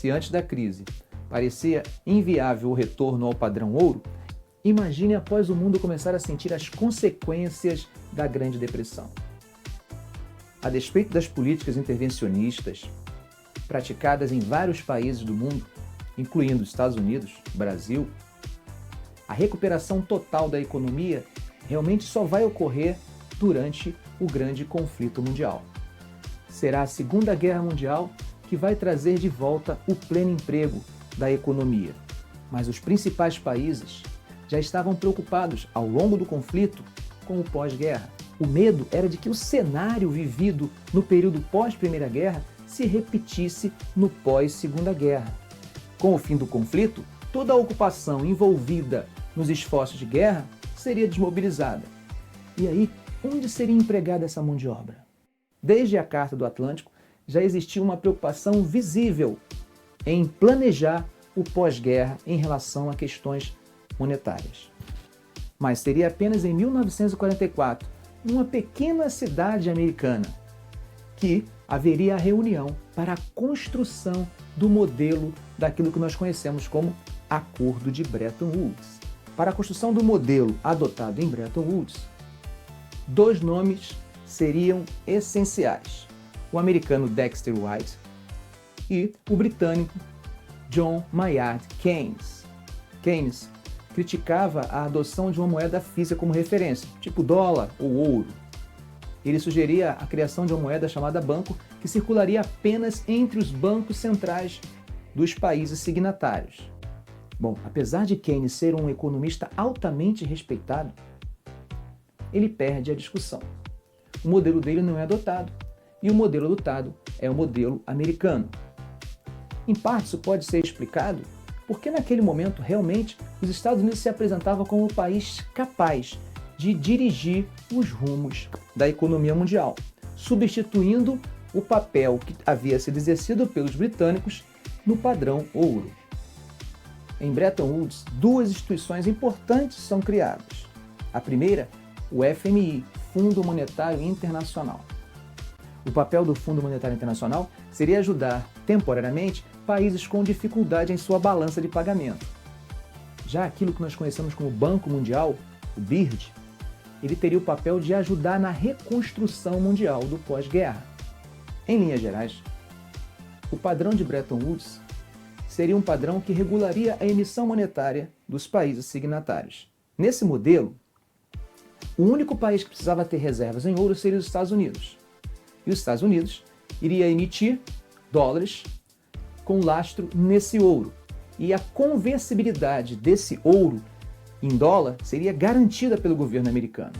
Se antes da crise parecia inviável o retorno ao padrão ouro, imagine após o mundo começar a sentir as consequências da Grande Depressão. A despeito das políticas intervencionistas praticadas em vários países do mundo, incluindo Estados Unidos, Brasil, a recuperação total da economia realmente só vai ocorrer durante o grande conflito mundial. Será a Segunda Guerra Mundial que vai trazer de volta o pleno emprego da economia. Mas os principais países já estavam preocupados ao longo do conflito com o pós-guerra. O medo era de que o cenário vivido no período pós-Primeira Guerra se repetisse no pós-Segunda Guerra. Com o fim do conflito, toda a ocupação envolvida nos esforços de guerra seria desmobilizada. E aí, onde seria empregada essa mão de obra? Desde a Carta do Atlântico, já existia uma preocupação visível em planejar o pós-guerra em relação a questões monetárias. Mas seria apenas em 1944, numa pequena cidade americana, que haveria a reunião para a construção do modelo daquilo que nós conhecemos como Acordo de Bretton Woods. Para a construção do modelo adotado em Bretton Woods, dois nomes seriam essenciais: o americano Dexter White e o britânico John Maynard Keynes. Keynes criticava a adoção de uma moeda física como referência, tipo dólar ou ouro. Ele sugeria a criação de uma moeda chamada banco, que circularia apenas entre os bancos centrais dos países signatários. Bom, apesar de Keynes ser um economista altamente respeitado, ele perde a discussão. O modelo dele não é adotado, e o modelo adotado é o modelo americano. Em parte, isso pode ser explicado porque naquele momento, realmente, os Estados Unidos se apresentavam como um país capaz de dirigir os rumos da economia mundial, substituindo o papel que havia sido exercido pelos britânicos no padrão ouro. Em Bretton Woods, duas instituições importantes são criadas. A primeira, o FMI, Fundo Monetário Internacional. O papel do Fundo Monetário Internacional seria ajudar, temporariamente, países com dificuldade em sua balança de pagamento. Já aquilo que nós conhecemos como Banco Mundial, o BIRD, ele teria o papel de ajudar na reconstrução mundial do pós-guerra. Em linhas gerais, o padrão de Bretton Woods seria um padrão que regularia a emissão monetária dos países signatários. Nesse modelo, o único país que precisava ter reservas em ouro seria os Estados Unidos. E os Estados Unidos iria emitir dólares com lastro nesse ouro. E a conversibilidade desse ouro em dólar seria garantida pelo governo americano.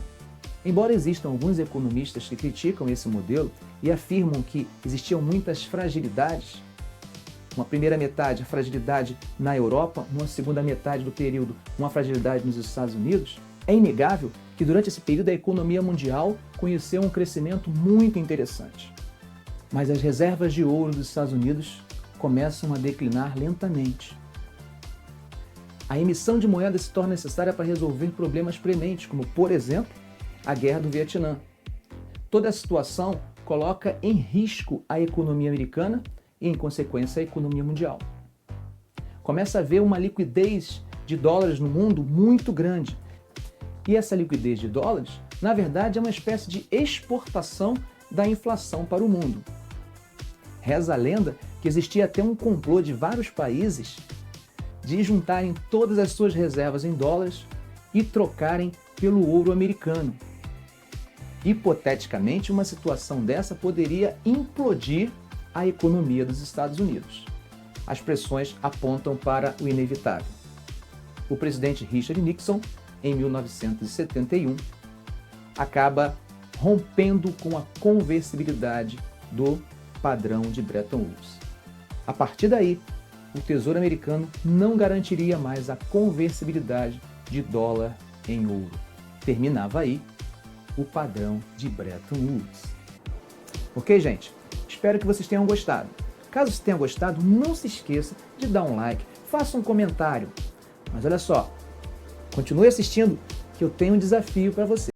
Embora existam alguns economistas que criticam esse modelo e afirmam que existiam muitas fragilidades, uma primeira metade, a fragilidade na Europa, uma segunda metade do período, uma fragilidade nos Estados Unidos, é inegável que durante esse período a economia mundial conheceu um crescimento muito interessante. Mas as reservas de ouro dos Estados Unidos começam a declinar lentamente. A emissão de moeda se torna necessária para resolver problemas prementes, como, por exemplo, a Guerra do Vietnã. Toda a situação coloca em risco a economia americana e, em consequência, a economia mundial. Começa a haver uma liquidez de dólares no mundo muito grande. E essa liquidez de dólares, na verdade, é uma espécie de exportação da inflação para o mundo. Reza a lenda que existia até um complô de vários países de juntarem todas as suas reservas em dólares e trocarem pelo ouro americano. Hipoteticamente, uma situação dessa poderia implodir a economia dos Estados Unidos. As pressões apontam para o inevitável. O presidente Richard Nixon, em 1971, acaba rompendo com a conversibilidade do padrão de Bretton Woods. A partir daí, o Tesouro americano não garantiria mais a conversibilidade de dólar em ouro. Terminava aí o padrão de Bretton Woods. Ok, gente? Espero que vocês tenham gostado. Caso você tenha gostado, não se esqueça de dar um like, faça um comentário. Mas olha só, continue assistindo que eu tenho um desafio para você.